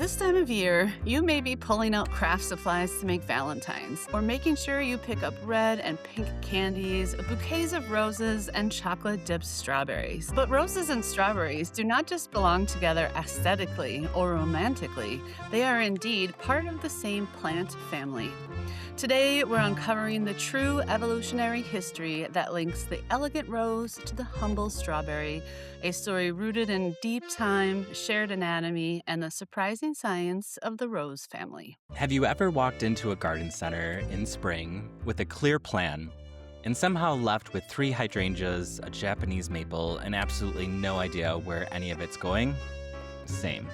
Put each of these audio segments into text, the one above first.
This time of year, you may be pulling out craft supplies to make Valentines, or making sure you pick up red and pink candies, bouquets of roses, and chocolate-dipped strawberries. But roses and strawberries do not just belong together aesthetically or romantically, they are indeed part of the same plant family. Today, we're uncovering the true evolutionary history that links the elegant rose to the humble strawberry, a story rooted in deep time, shared anatomy, and the surprising science of the rose family. Have you ever walked into a garden center in spring with a clear plan and somehow left with three hydrangeas, a Japanese maple, and absolutely no idea where any of it's going? Same.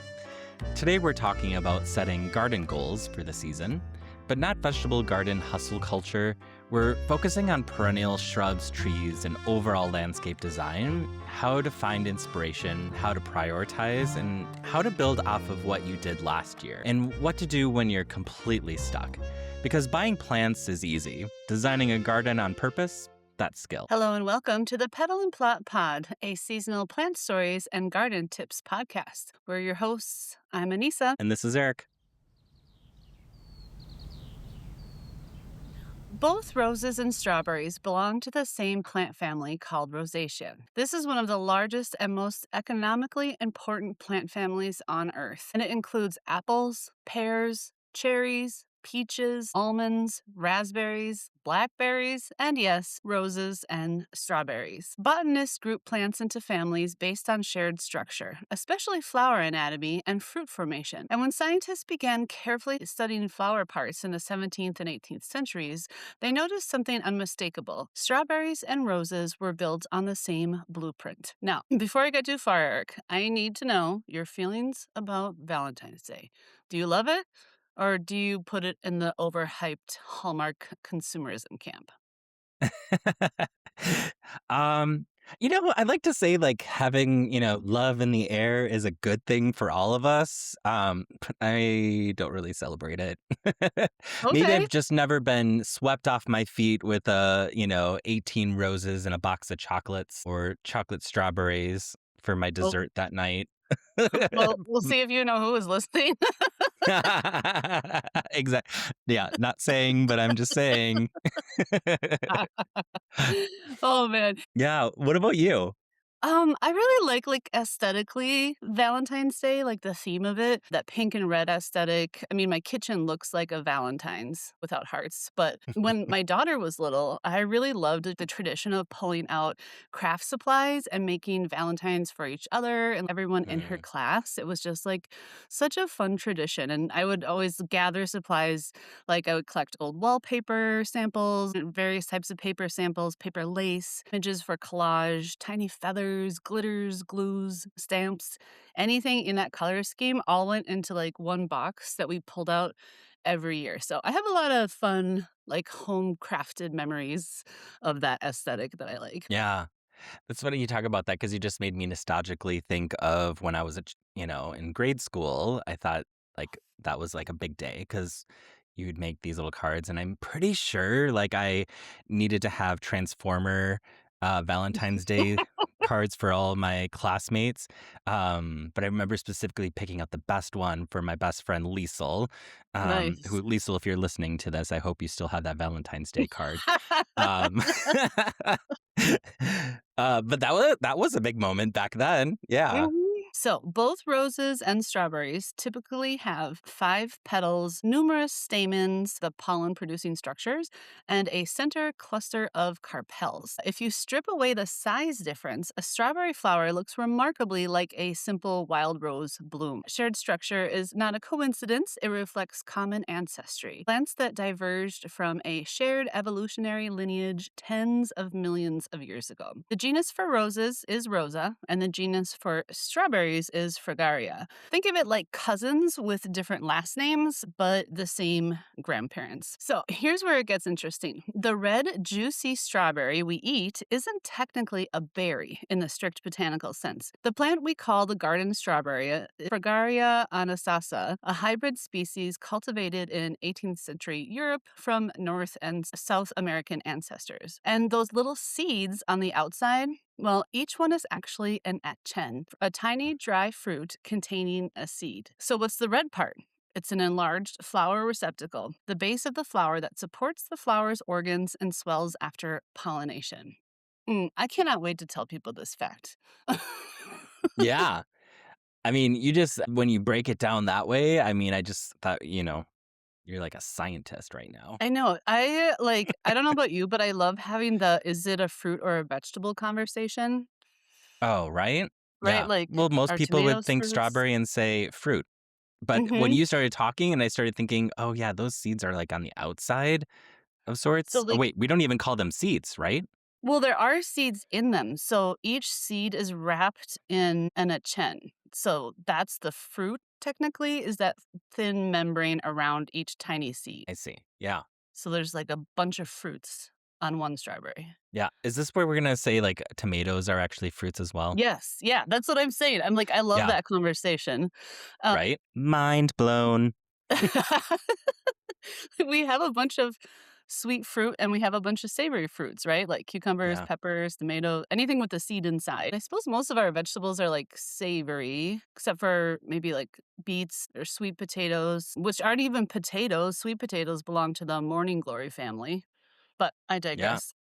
Today we're talking about setting garden goals for the season, but not vegetable garden hustle culture. We're focusing on perennial shrubs, trees, and overall landscape design, how to find inspiration, how to prioritize, and how to build off of what you did last year, and what to do when you're completely stuck. Because buying plants is easy. Designing a garden on purpose, that's skill. Hello and welcome to the Petal and Plot Pod, a seasonal plant stories and garden tips podcast. We're your hosts. I'm Anissa. And this is Eric. Both roses and strawberries belong to the same plant family called Rosaceae. This is one of the largest and most economically important plant families on Earth, and it includes apples, pears, cherries, peaches, almonds, raspberries, blackberries, and yes, roses and strawberries. Botanists group plants into families based on shared structure, especially flower anatomy and fruit formation. And when scientists began carefully studying flower parts in the 17th and 18th centuries, they noticed something unmistakable. Strawberries and roses were built on the same blueprint. Now, before I get too far, Eric, I need to know your feelings about Valentine's Day. Do you love it? Or do you put it in the overhyped Hallmark consumerism camp? um, I'd like to say like having, love in the air is a good thing for all of us. But I don't really celebrate it. Maybe Okay. I've just never been swept off my feet with 18 roses and a box of chocolates or chocolate strawberries for my Well, dessert that night. well, we'll see if you know who is listening. Exactly. Yeah, not saying, but I'm just saying. Oh man. Yeah, what about you? I really like aesthetically Valentine's Day, like the theme of it, that pink and red aesthetic. I mean, my kitchen looks like a Valentine's without hearts. But when my daughter was little, I really loved the tradition of pulling out craft supplies and making Valentines for each other and everyone in her Mm, class. It was just like such a fun tradition. And I would always gather supplies, like I would collect old wallpaper samples, and various types of paper samples, paper lace, images for collage, tiny feathers, glitters, glues, stamps, anything in that color scheme all went into like one box that we pulled out every year. So I have a lot of fun, like home crafted memories of that aesthetic that I like. yeah. That's funny you talk about that because you just made me nostalgically think of when I was, in grade school. I thought like that was like a big day because you'd make these little cards, and I'm pretty sure like I needed to have Transformer Valentine's Day cards for all my classmates. But I remember specifically picking out the best one for my best friend Liesel. Nice. Who Liesel, if you're listening to this, I hope you still have that Valentine's Day card. Um, but that was a big moment back then. Yeah. Mhm. So, both roses and strawberries typically have 5 petals, numerous stamens, the pollen producing structures, and a center cluster of carpels. If you strip away the size difference, a strawberry flower looks remarkably like a simple wild rose bloom. Shared structure is not a coincidence, it reflects common ancestry. Plants that diverged from a shared evolutionary lineage tens of millions of years ago. The genus for roses is Rosa, and the genus for strawberries is Fragaria. Think of it like cousins with different last names, but the same grandparents. So here's where it gets interesting. The red, juicy strawberry we eat isn't technically a berry in the strict botanical sense. The plant we call the garden strawberry, Fragaria anasasa, a hybrid species cultivated in 18th century Europe from North and South American ancestors. And those little seeds on the outside, Well, each one is actually an etchen, a tiny dry fruit containing a seed. So, what's the red part? It's an enlarged flower receptacle, the base of the flower that supports the flower's organs and swells after pollination. I cannot wait to tell people this fact. Yeah. I mean, you just when you break it down that way, I mean, I just thought, you're like a scientist right now. I know. I don't know about you, but I love having the is it a fruit or a vegetable conversation, Oh, right? right? Yeah. Like, Well, most are people would tomatoes think fruits? strawberry and say fruit. But when Mhm. you started talking and I started thinking, "Oh, yeah, those seeds are, like, on the outside of So, sorts." Oh, like, wait, we don't even call them seeds, right? well, there are seeds in them. So each seed is wrapped in an achene. So that's the fruit, technically, is that thin membrane around each tiny seed. I see. Yeah. So there's like a bunch of fruits on one strawberry. Yeah. Is this where we're gonna say, like, tomatoes are actually fruits as well? Yes. Yeah. That's what I'm saying. I'm like, I love Yeah. that conversation. Uh, Right? Mind blown. we have a bunch of sweet fruit and we have a bunch of savory fruits, right? Like cucumbers, Yeah. peppers, tomato, anything with the seed inside. I suppose most of our vegetables are like savory, except for maybe like beets or sweet potatoes, which aren't even potatoes. Sweet potatoes belong to the morning glory family, but I Yeah. digress.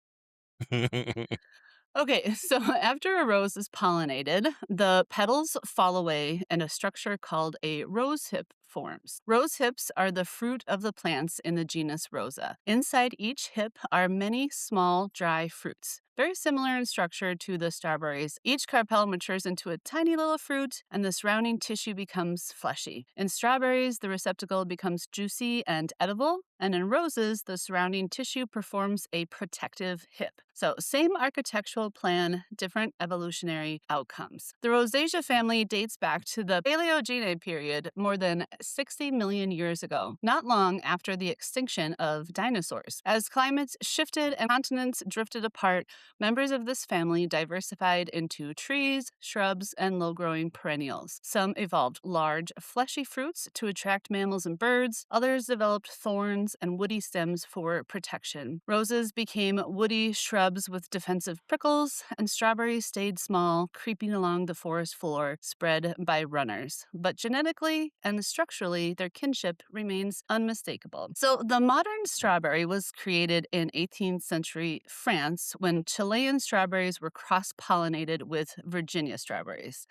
Okay, so after a rose is pollinated, the petals fall away and a structure called a rose hip forms. Rose hips are the fruit of the plants in the genus Rosa. Inside each hip are many small, dry fruits. Very similar in structure to the strawberries. Each carpel matures into a tiny little fruit, and the surrounding tissue becomes fleshy. In strawberries, the receptacle becomes juicy and edible, and in roses, the surrounding tissue performs a protective hip. So, same architectural plan, different evolutionary outcomes. The Rosacea family dates back to the Paleogene period more than 60 million years ago, not long after the extinction of dinosaurs. As climates shifted and continents drifted apart, members of this family diversified into trees, shrubs, and low growing perennials. Some evolved large, fleshy fruits to attract mammals and birds, others developed thorns and woody stems for protection. Roses became woody shrubs with defensive prickles, and strawberries stayed small, creeping along the forest floor, spread by runners. But genetically and structurally, their kinship remains unmistakable. So, the modern strawberry was created in 18th century France when Chilean strawberries were cross pollinated with Virginia strawberries.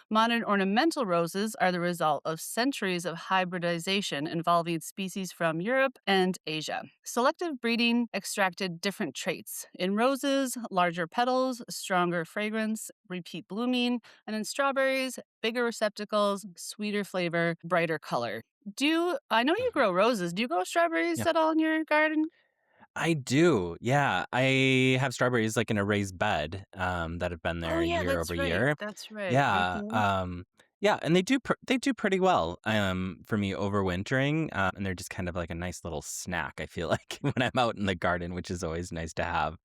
Modern ornamental roses are the result of centuries of hybridization involving species from Europe and Asia. Selective breeding extracted different traits. In roses, larger petals, stronger fragrance, repeat blooming, and in strawberries, bigger receptacles, sweeter flavor, brighter color. I know you Mhm. grow roses. Do you grow strawberries Yeah. at all in your garden? I do. Yeah. I have strawberries, like, in a raised bed, that have been Oh there yeah, year over that's right. year. That's right. Yeah, Mhm. yeah, and they do pretty well, for me overwintering, and they're just kind of like a nice little snack, I feel like, when I'm out in the garden, which is always nice to have.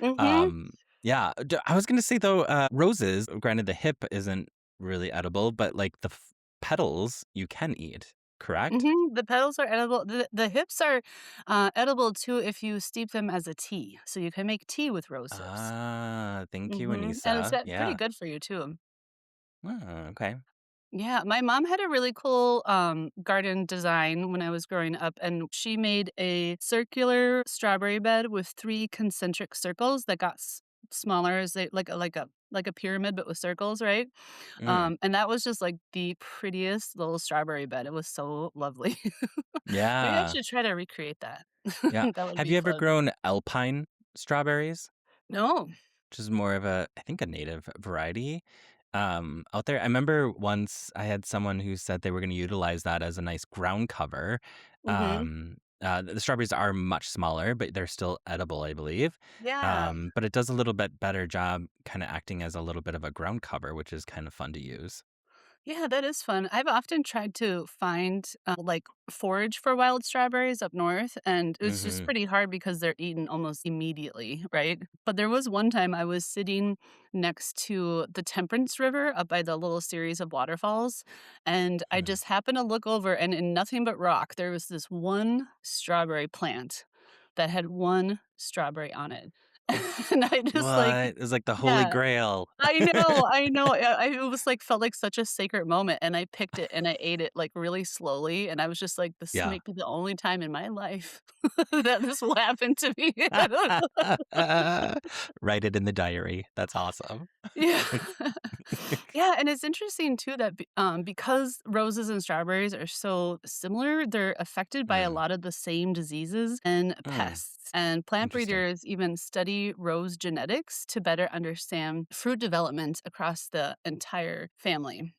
Mhm. Um, yeah, I was gonna say though, roses, granted the hip isn't really edible, but, like, the petals you can eat, correct? Mhm, the petals are edible. The hips are, edible too if you steep them as a tea, so you can make tea with rose hips. Ah, thank you, And it's Anissa. pretty Yeah. good for you too. Oh, okay. Yeah, my mom had a really cool, garden design when I was growing up, and she made a circular strawberry bed with 3 concentric circles that got smaller as they like a pyramid, but with circles, right? Mm, And that was just, like, the prettiest little strawberry bed. It was so lovely. Maybe I yeah. should try to recreate that. Yeah. That would Have be you ever fun. grown alpine strawberries? No. Which is more of a, I think, a native variety out there. I remember once I had someone who said they were going to utilize that as a nice ground cover. Mhm. The strawberries are much smaller, but they're still edible, I believe. Yeah. But it does a little bit better job kind of acting as a little bit of a ground cover, which is kind of fun to use. Yeah, that is fun. I've often tried to find, like, forage for wild strawberries up north, and it's just Hmm. pretty hard because they're eaten almost immediately, right? But there was one time I was sitting next to the Temperance River up by the little series of waterfalls, and I just happened to look over, and in nothing but rock, there was this one strawberry plant that had one strawberry on it. And I just, like What? It was like the Holy yeah. Grail. I know, it was, like felt like such a sacred moment, and I picked it and I ate it, like, really slowly, and I was just like, "This Yeah. might be the only time in my life that this will happen to me." Write it in the diary. That's awesome. Yeah. Yeah, and it's interesting too that because roses and strawberries are so similar, they're affected by a Mm, lot of the same diseases and mm, pests. And plant interesting. breeders even study rose genetics to better understand fruit development across the entire family.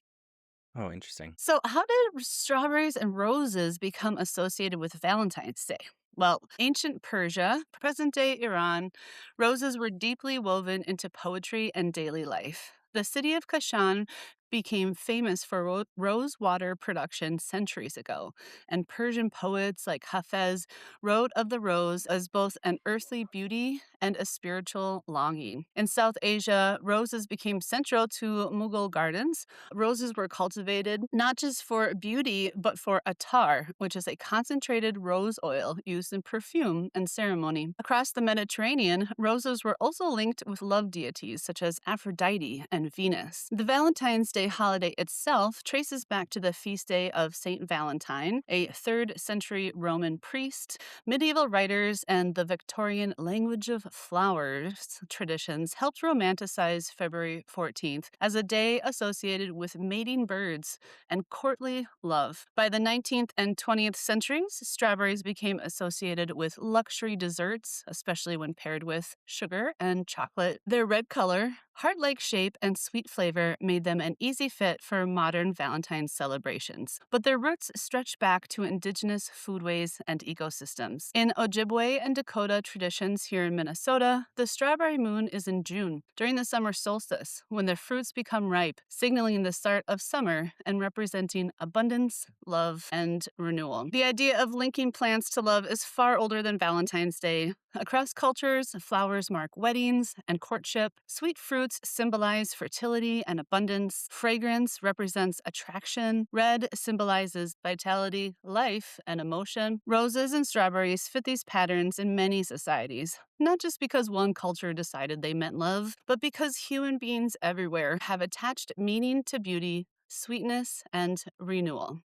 Oh, interesting. So, how did strawberries and roses become associated with Valentine's Day? Well, ancient Persia, present day Iran, roses were deeply woven into poetry and daily life. The city of Kashan became famous for rose water production centuries ago, and Persian poets like Hafez wrote of the rose as both an earthly beauty and a spiritual longing. In South Asia, roses became central to Mughal gardens. Roses were cultivated not just for beauty, but for attar, which is a concentrated rose oil used in perfume and ceremony. Across the Mediterranean, roses were also linked with love deities such as Aphrodite and Venus. The Valentine's Day holiday itself traces back to the feast day of Saint Valentine, a 3rd century Roman priest. Medieval writers and the Victorian language of flowers traditions helped romanticize February 14th as a day associated with mating birds and courtly love. By the 19th and 20th centuries, strawberries became associated with luxury desserts, especially when paired with sugar and chocolate. Their red color, heart like shape, and sweet flavor made them an easy fit for modern Valentine's celebrations. But their roots stretch back to indigenous foodways and ecosystems. In Ojibwe and Dakota traditions here in Minnesota, the strawberry moon is in June, during the summer solstice, when the fruits become ripe, signaling the start of summer and representing abundance, love, and renewal. The idea of linking plants to love is far older than Valentine's Day. Across cultures, flowers mark weddings and courtship. Sweet fruits symbolize fertility and abundance. Fragrance represents attraction. Red symbolizes vitality, life, and emotion. Roses and strawberries fit these patterns in many societies, not just because one culture decided they meant love, but because human beings everywhere have attached meaning to beauty, sweetness, and renewal.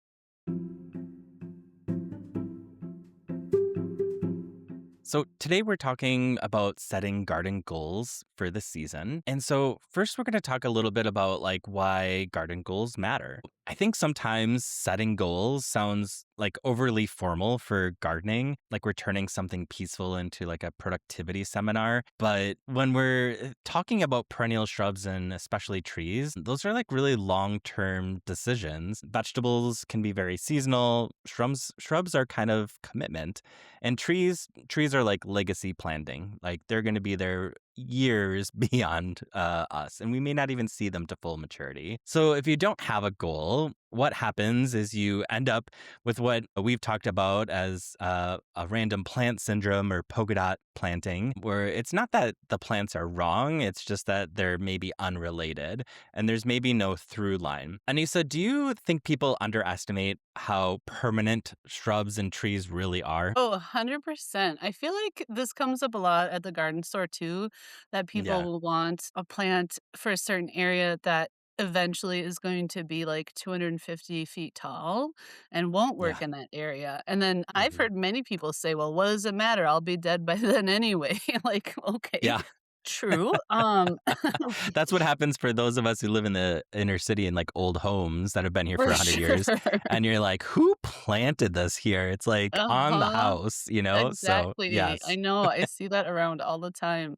So, today we're talking about setting garden goals for the season. And so, first, we're going to talk a little bit about like why garden goals matter. I think sometimes setting goals sounds like overly formal for gardening, like we're turning something peaceful into like a productivity seminar. But when we're talking about perennial shrubs and especially trees, those are like really long-term decisions. Vegetables can be very seasonal. Shrubs are kind of commitment. And trees are like legacy planting. Like they're going to be there years beyond us, and we may not even see them to full maturity. So if you don't have a goal, what happens is you end up with what we've talked about as a random plant syndrome or polka dot planting, where it's not that the plants are wrong, it's just that they're maybe unrelated and there's maybe no through line. Anissa, do you think people underestimate how permanent shrubs and trees really are? Oh, 100%. I feel like this comes up a lot at the garden store too, that people Yeah. will want a plant for a certain area that eventually is going to be like 250 feet tall and won't work Yeah. in that area. And then I've Hmm. heard many people say, well, what does it matter? I'll be dead by then anyway. Like, okay, Yeah. true. That's what happens for those of us who live in the inner city in like old homes that have been here for For 100 sure. years. And you're like, who planted this here? It's like on the Uh-huh. house, you know? So, Exactly. I yes. know, I see that around all the time.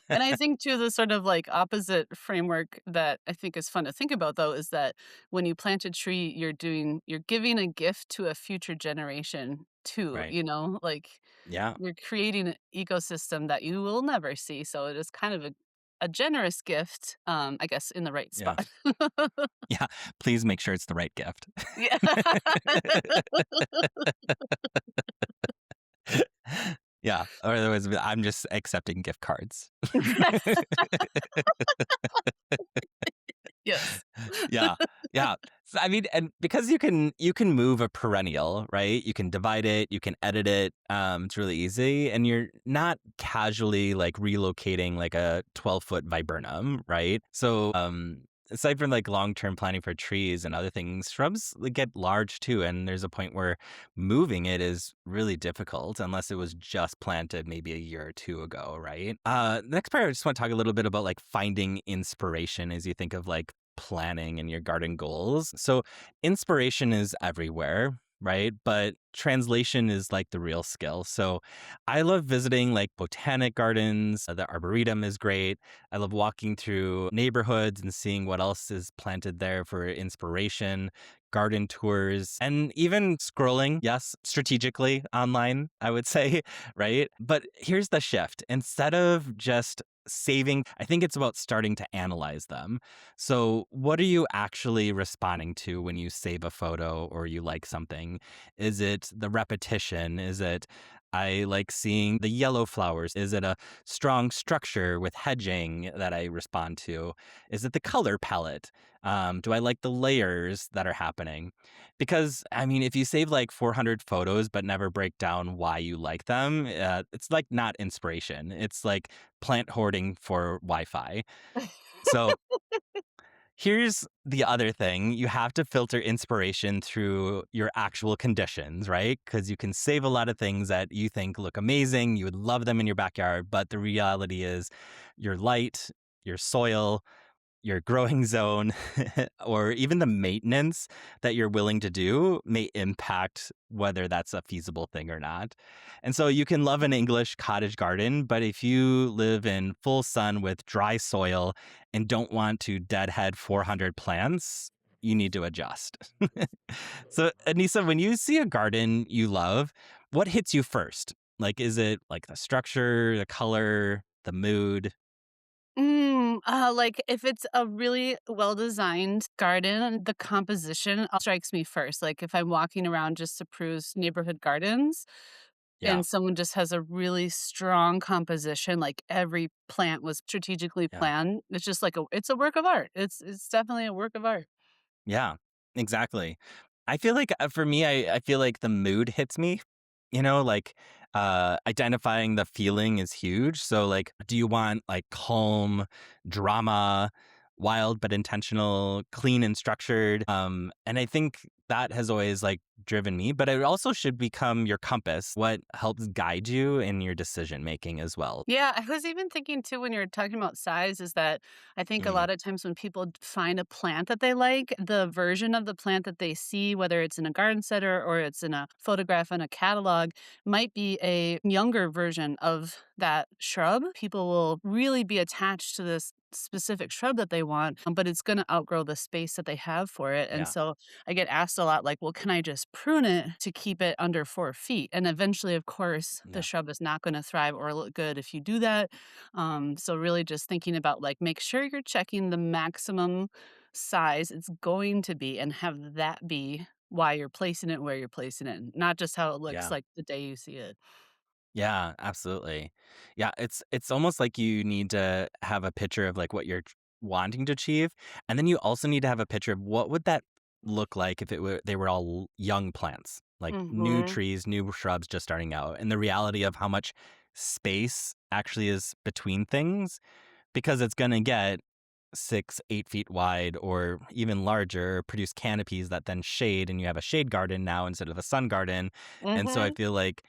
And I think too the sort of like opposite framework that I think is fun to think about though is that when you plant a tree, you're giving a gift to a future generation too, Right. you know? Like Yeah. you're creating an ecosystem that you will never see. So it is kind of a generous gift, I guess in the right Yeah. spot. Yeah. Please make sure it's the right gift. Yeah. Yeah. Or otherwise, I'm just accepting gift cards. Yes. Yeah. Yeah. So, I mean, and because you can move a perennial, right? You can divide it, you can edit it. It's really easy, and you're not casually like relocating like a 12-foot viburnum, right? So, aside from like long-term planning for trees and other things, shrubs like, get large too, and there's a point where moving it is really difficult unless it was just planted maybe a year or two ago, right? Next part, I just want to talk a little bit about like finding inspiration as you think of like planning and your garden goals. So, inspiration is everywhere, right? But translation is like the real skill. So, I love visiting like botanic gardens. The arboretum is great. I love walking through neighborhoods and seeing what else is planted there for inspiration, garden tours, and even scrolling, yes, strategically online, I would say, right? But here's the shift. Instead of just saving, I think it's about starting to analyze them. So, what are you actually responding to when you save a photo or you like something? Is it the repetition? Is it, I like seeing the yellow flowers? Is it a strong structure with hedging that I respond to? Is it the color palette? Do I like the layers that are happening? Because, I mean, if you save like 400 photos but never break down why you like them, it's like not inspiration. It's like plant hoarding for Wi Fi. So, here's the other thing. You have to filter inspiration through your actual conditions, right? Because you can save a lot of things that you think look amazing. You would love them in your backyard. But the reality is your light, your soil, your growing zone, or even the maintenance that you're willing to do may impact whether that's a feasible thing or not. And so you can love an English cottage garden, but if you live in full sun with dry soil and don't want to deadhead 400 plants, you need to adjust. So, Anissa, when you see a garden you love, what hits you first? Like, is it like the structure, the color, the mood? Like if it's a really well-designed garden, the composition strikes me first. Like if I'm walking around just to peruse neighborhood gardens Yeah, and someone just has a really strong composition, like every plant was strategically yeah. planned, it's just like it's a work of art. It's definitely a work of art. Yeah, exactly. I feel like for me, I feel like the mood hits me, like identifying the feeling is huge. So, like, do you want like calm, drama, wild but intentional, clean and structured? And I think that has always like driven me, but it also should become your compass, what helps guide you in your decision making as well. Yeah, I was even thinking too when you're talking about size is that I think a Mm, lot of times when people find a plant that they like, the version of the plant that they see, whether it's in a garden center or it's in a photograph in a catalog, might be a younger version of that shrub. People will really be attached to this specific shrub that they want, but it's going to outgrow the space that they have for it. And yeah, so I get asked a lot, like, well, can I just prune it to keep it under 4 feet? And eventually, of course, the yeah, shrub is not going to thrive or look good if you do that. So, really, just thinking about like, make sure you're checking the maximum size it's going to be and have that be why you're placing it where you're placing it, not just how it looks yeah. like the day you see it. Yeah, absolutely. Yeah, it's almost like you need to have a picture of like what you're wanting to achieve, and then you also need to have a picture of what would that look like if it were they were all young plants, like new Hmm. trees, new shrubs just starting out, and the reality of how much space actually is between things, because it's going to get 6, 8 feet wide or even larger, produce canopies that then shade, and you have a shade garden now instead of a sun garden. And so I Hmm. feel like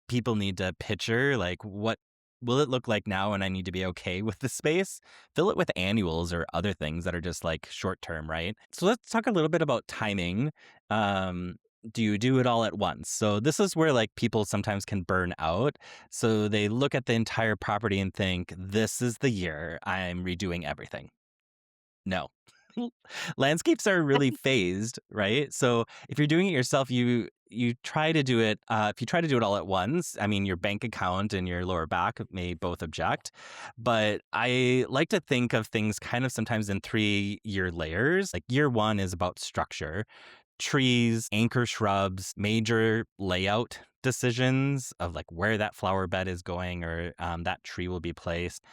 people need to picture like what will it look like now, and I need to be okay with the space. Fill it with annuals or other things that are just like short term, right? So let's talk a little bit about timing. um do you do it all at once? So this is where like people sometimes can burn out. So they look at the entire property and think, this is the year I'm redoing everything. No. Landscapes are really phased, right? So if you're doing it yourself, you try to do it. If you try to do it all at once, I mean, your bank account and your lower back may both object. But I like to think of things kind of sometimes in 3 year layers. Like year one is about structure, trees, anchor shrubs, major layout decisions of like where that flower bed is going or that tree will be placed.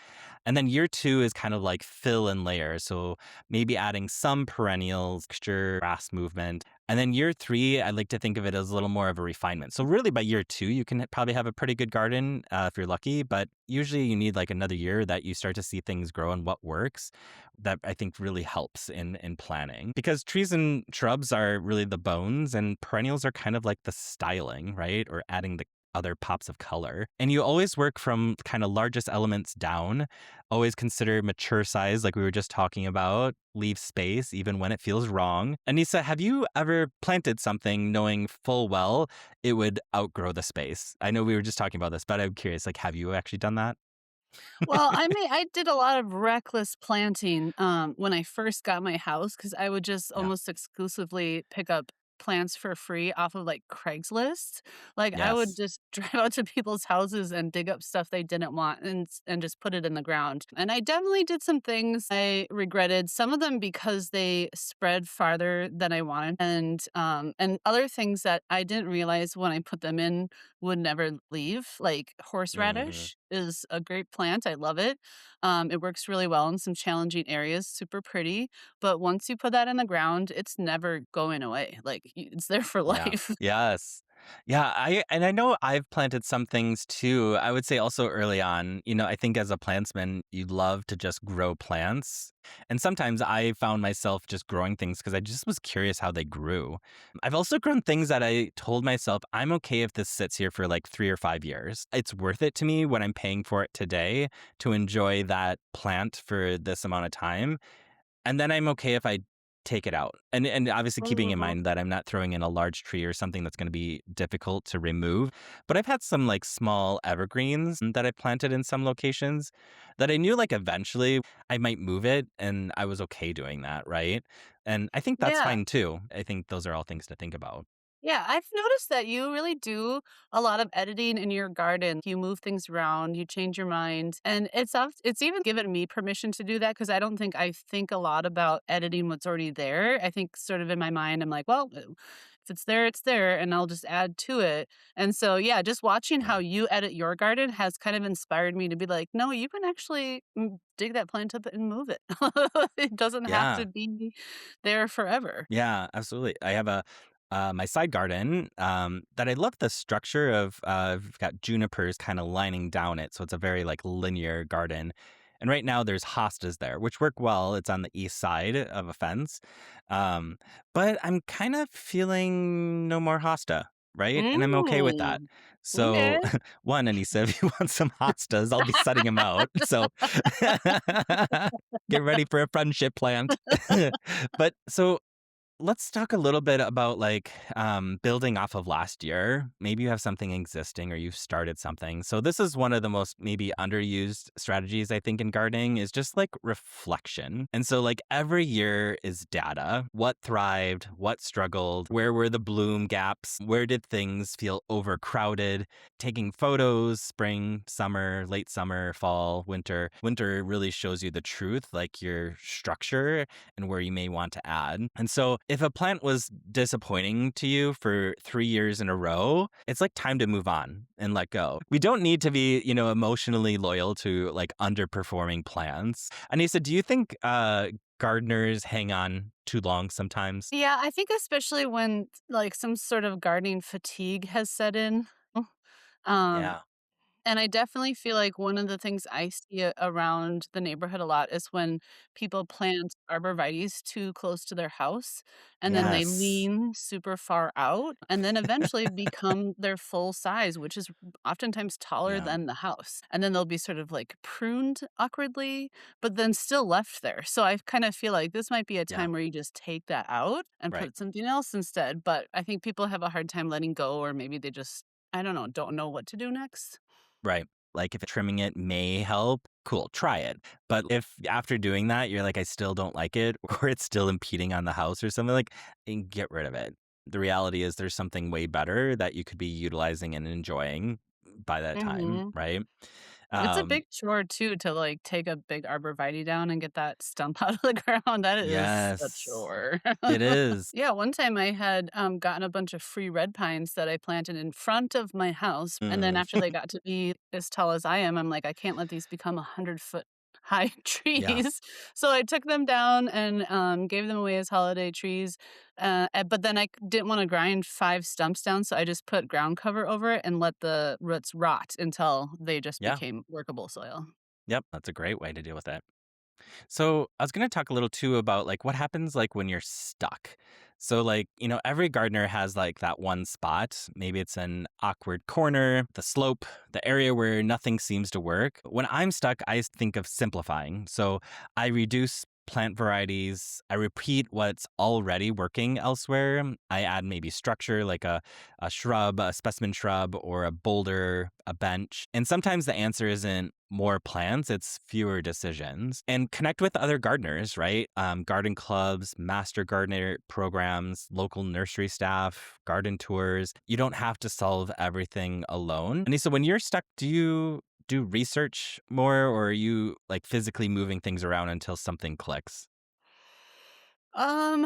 And then year two is kind of like fill and layer. So maybe adding some perennials, texture, grass movement. And then year three, I like to think of it as a little more of a refinement. So really by year two, you can probably have a pretty good garden if you're lucky. But usually you need like another year that you start to see things grow and what works. That I think really helps in planning because trees and shrubs are really the bones and perennials are kind of like the styling, right? Or adding the other pops of color. And you always work from kind of largest elements down. Always consider mature size, like we were just talking about. Leave space even when it feels wrong. Anissa, have you ever planted something knowing full well it would outgrow the space? I know we were just talking about this, but I'm curious, like, have you actually done that? Well, I did a lot of reckless planting, when I first got my house because I would just Yeah. almost exclusively pick up plants for free off of, like, Craigslist. Like, I would Yes. just drive out to people's houses and dig up stuff they didn't want and just put it in the ground. And I definitely did some things I regretted, some of them because they spread farther than I wanted, and other things that I didn't realize when I put them in would never leave. Like Hmm. horseradish is a great plant. I love it. It works really well in some challenging areas, super pretty. But once you put that in the ground, it's never going away. Like it's there for Yeah. life. Yes. Yeah, I know I've planted some things too. I would say also early on, I think as a plantsman, you love to just grow plants. And sometimes I found myself just growing things because I just was curious how they grew. I've also grown things that I told myself, I'm okay if this sits here for like 3 or 5 years. It's worth it to me when I'm paying for it today to enjoy that plant for this amount of time. And then I'm okay if I take it out. And obviously keeping in Mhm. mind that I'm not throwing in a large tree or something that's gonna be difficult to remove. But I've had some, like, small evergreens that I planted in some locations that I knew, like, eventually I might move it, and I was okay doing that, right? And I think that's Yeah. fine too. I think those are all things to think about. Yeah, I've noticed that you really do a lot of editing in your garden. You move things around, you change your mind, and it's even given me permission to do that because I don't think I think a lot about editing what's already there. I think sort of in my mind, I'm like, well, if it's there, and I'll just add to it. And so, yeah, just watching how Yeah. you edit your garden has kind of inspired me to be like, no, you can actually dig that plant up and move it. It doesn't have Yeah. to be there forever. Yeah, absolutely. I have my side garden that I love the structure of. I've got junipers kind of lining down it, so it's a very like linear garden. And right now there's hostas there, which work well. It's on the east side of a fence, um, but I'm kind of feeling no more hosta, right? And I'm okay with that. Mm. So, Okay. one, Anissa, if you want some hostas, I'll be setting them out. So, get ready for a friendship plant. But so let's talk a little bit about like building off of last year. Maybe you have something existing or you've started something. So this is one of the most maybe underused strategies I think in gardening is just like reflection. And so like every year is data. What thrived, what struggled, where were the bloom gaps, where did things feel overcrowded? Taking photos, spring, summer, late summer, fall, winter. Winter really shows you the truth, like your structure and where you may want to add. And so, if a plant was disappointing to you for 3 years in a row, it's like time to move on and let go. We don't need to be, emotionally loyal to like underperforming plants. Anissa, do you think gardeners hang on too long sometimes? Yeah, I think especially when, like, some sort of gardening fatigue has set in. Um, Yeah. and I definitely feel like one of the things I see around the neighborhood a lot is when people plant arborvitaes too close to their house, and then they Yes. lean super far out, and then eventually become their full size, which is oftentimes taller Yeah. than the house. And then they'll be sort of like pruned awkwardly, but then still left there. So I kind of feel like this might be a Yeah. time where you just take that out and Right. put something else instead. But I think people have a hard time letting go, or maybe they just, I don't know what to do next. Right. Like if trimming it may help, cool, try it. But if after doing that, you're like, I still don't like it, or it's still impeding on the house or something, like, get rid of it. The reality is there's something way better that you could be utilizing and enjoying by that time, Mhm. right? It's a Um, big chore too to, like, take a big arborvitae down and get that stump out of the ground. That is a yes, chore. it is. Yeah, one time I had, gotten a bunch of free red pines that I planted in front of my house, and then Mm, after they got to be as tall as I am, I'm like, "I can't let these become 100-foot high yeah, trees." So I took them down and, gave them away as holiday trees, but then I didn't wanna grind 5 stumps down, so I just put ground cover over it and let the roots rot until they just yeah, became workable soil. yep, that's a great way to deal with it. So I was going to talk a little too about like what happens like when you're stuck. So like, every gardener has like that one spot. Maybe it's an awkward corner, the slope, the area where nothing seems to work. When I'm stuck, I think of simplifying. So I reduce plant varieties. I repeat what's already working elsewhere. I add maybe structure like a shrub, a specimen shrub, or a boulder, a bench. And sometimes the answer isn't more plants, it's fewer decisions. And connect with other gardeners, right? Garden clubs, master gardener programs, local nursery staff, garden tours. You don't have to solve everything alone. And so when you're stuck, do you do research more or are you like physically moving things around until something clicks? Um,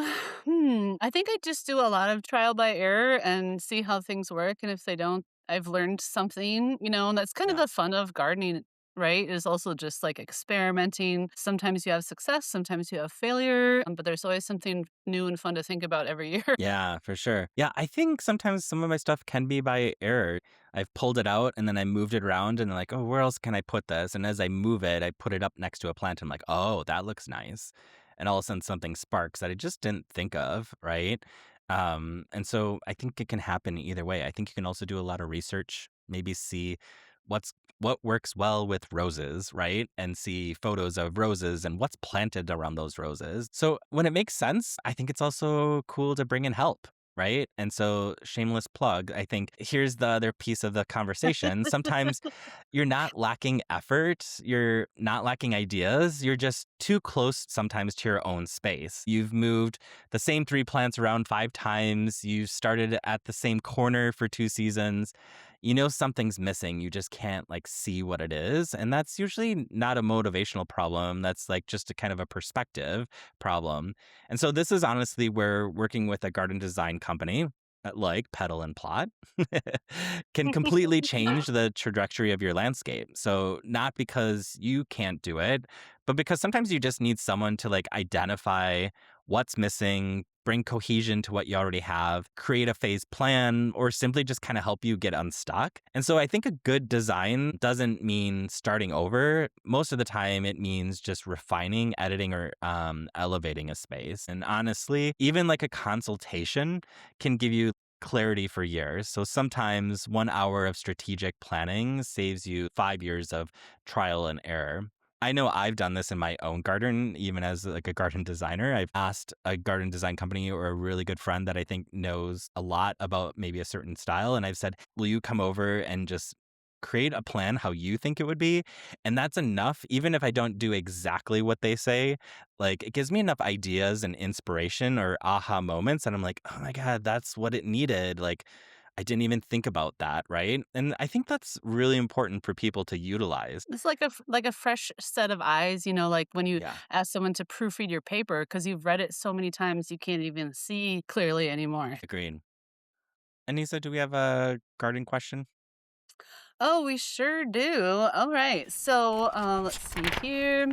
I think I just do a lot of trial by error and see how things work, and if they don't, I've learned something, and that's kind of Yeah. the fun of gardening, right? Is also just like experimenting. Sometimes you have success, sometimes you have failure, but there's always something new and fun to think about every year. Yeah, for sure. Yeah, I think sometimes some of my stuff can be by error. I've pulled it out and then I moved it around and like, oh, where else can I put this? And as I move it, I put it up next to a plant. And I'm like, oh, that looks nice. And all of a sudden something sparks that I just didn't think of, right? And so I think it can happen either way. I think you can also do a lot of research, maybe see what's what works well with roses, right? And see photos of roses and what's planted around those roses. So when it makes sense, I think it's also cool to bring in help. Right. And so, shameless plug, I think here's the other piece of the conversation. Sometimes you're not lacking effort, you're not lacking ideas, you're just too close sometimes to your own space. You've moved the same 3 plants around 5 times, you started at the same corner for 2 seasons. You know something's missing, you just can't like see what it is. And that's usually not a motivational problem. That's like just a kind of a perspective problem. And so this is honestly where working with a garden design company like Petal and Plot can completely change the trajectory of your landscape. So not because you can't do it, but because sometimes you just need someone to like identify what's missing, bring cohesion to what you already have, create a phase plan, or simply just kind of help you get unstuck. And so I think a good design doesn't mean starting over. Most of the time, it means just refining, editing, or elevating a space. And honestly, even like a consultation can give you clarity for years. So sometimes 1 hour of strategic planning saves you 5 years of trial and error. I know I've done this in my own garden, even as like a garden designer. I've asked a garden design company or a really good friend that I think knows a lot about maybe a certain style. And I've said, will you come over and just create a plan how you think it would be? And that's enough. Even if I don't do exactly what they say, like it gives me enough ideas and inspiration or aha moments. And I'm like, oh my God, that's what it needed. Like, I didn't even think about that, right? And I think that's really important for people to utilize. It's like a fresh set of eyes, like when you Yeah, ask someone to proofread your paper because 'cause you've read it so many times you can't even see clearly anymore. agreed. Anissa, do we have a garden question? Oh, we sure do. All right. So, let's see here.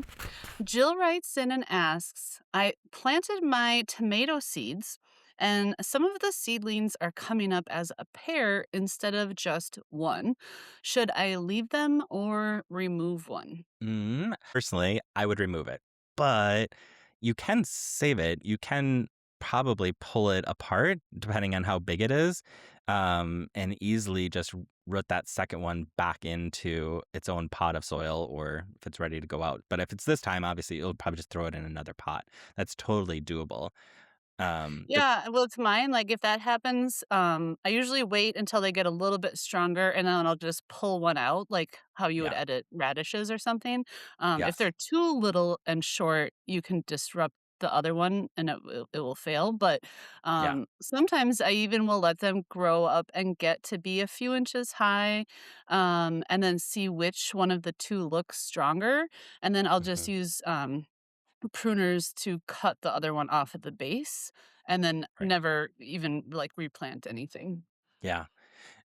Jill writes in and asks, I planted my tomato seeds, and some of the seedlings are coming up as a pair instead of just one. Should I leave them or remove one? Personally, I would remove it, but you can save it. You can probably pull it apart depending on how big it is, and easily just root that second one back into its own pot of soil or if it's ready to go out. But if it's this time, obviously, you'll probably just throw it in another pot. That's totally doable. The Yeah, well, it's mine. Like, if that happens, I usually wait until they get a little bit stronger and then I'll just pull one out, like how you would Yeah. edit radishes or something. If Yes. they're too little and short, you can disrupt the other one and it will fail. But Yeah. sometimes I even will let them grow up and get to be a few inches high, and then see which one of the two looks stronger. And then I'll just Mhm. use pruners to cut the other one off at the base and then Right. never even like replant anything. Yeah.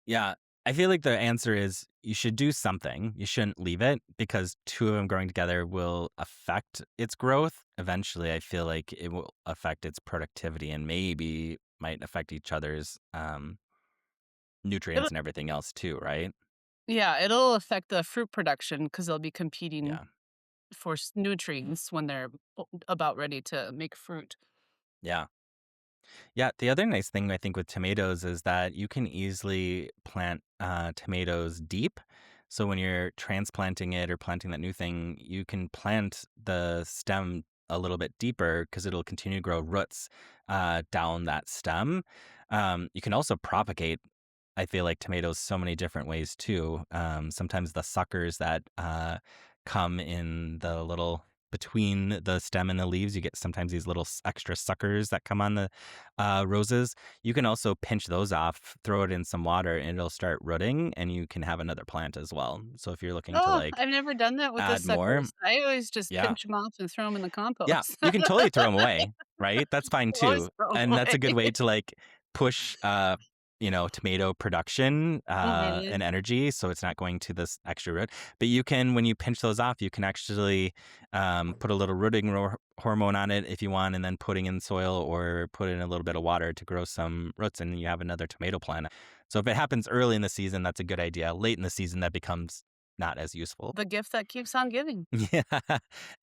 Yeah. I feel like the answer is you should do something. You shouldn't leave it because two of them growing together will affect its growth. Eventually, I feel like it will affect its productivity and maybe might affect each other's It'll, nutrients and everything else too, right? yeah, it'll affect the fruit production because they'll be competing Yeah. for nutrients when they're about ready to make fruit. Yeah. Yeah, the other nice thing I think with tomatoes is that you can easily plant tomatoes deep. So when you're transplanting it or planting that new thing, you can plant the stem a little bit deeper because it'll continue to grow roots down that stem. You can also propagate. I feel like tomatoes so many different ways too. Sometimes the suckers that come in the little between the stem and the leaves, you get sometimes these little extra suckers that come on the roses. You can also pinch those off, throw it in some water, and it'll start rooting, and you can have another plant as well. So if you're looking to Oh, like I've never done that with the add more, suckers. I always just yeah, pinch them off and throw them in the yeah, compost. you can totally throw them away, right? That's fine I'll always too. throw them And that's away. a good way to like push tomato production Mhm. and energy so it's not going to this extra root. But you can when you pinch those off, you can actually put a little rooting hormone on it if you want, and then putting in soil or put in a little bit of water to grow some roots and you have another tomato plant. So if it happens early in the season, that's a good idea. Late in the season, that becomes not as useful. The gift that keeps on giving. Yeah.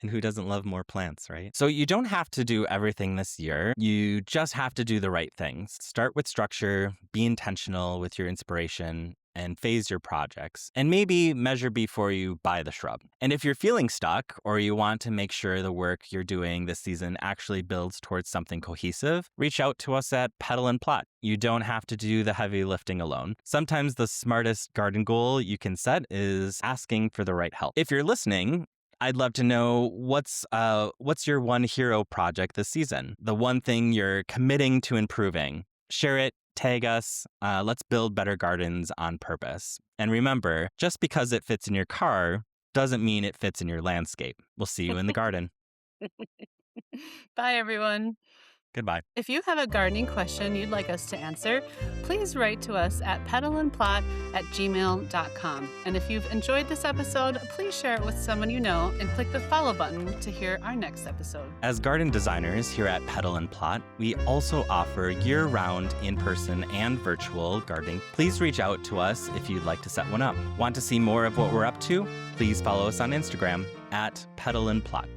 And who doesn't love more plants, right? So you don't have to do everything this year. You just have to do the right things. Start with structure, be intentional with your inspiration, and phase your projects. And maybe measure before you buy the shrub. And if you're feeling stuck or you want to make sure the work you're doing this season actually builds towards something cohesive, reach out to us at Pedal and Plot. You don't have to do the heavy lifting alone. Sometimes the smartest garden goal you can set is asking for the right help. If you're listening, I'd love to know what's your one hero project this season? The one thing you're committing to improving. Share it, tag us. Let's build better gardens on purpose. And remember, just because it fits in your car doesn't mean it fits in your landscape. We'll see you in the garden. Bye, everyone. Goodbye. If you have a gardening question you'd like us to answer, please write to us at pedalandplot@gmail.com. And if you've enjoyed this episode, please share it with someone you know and click the follow button to hear our next episode. As garden designers here at Pedal and Plot, we also offer year-round in-person and virtual gardening. Please reach out to us if you'd like to set one up. Want to see more of what we're up to? Please follow us on Instagram at Pedal and Plot.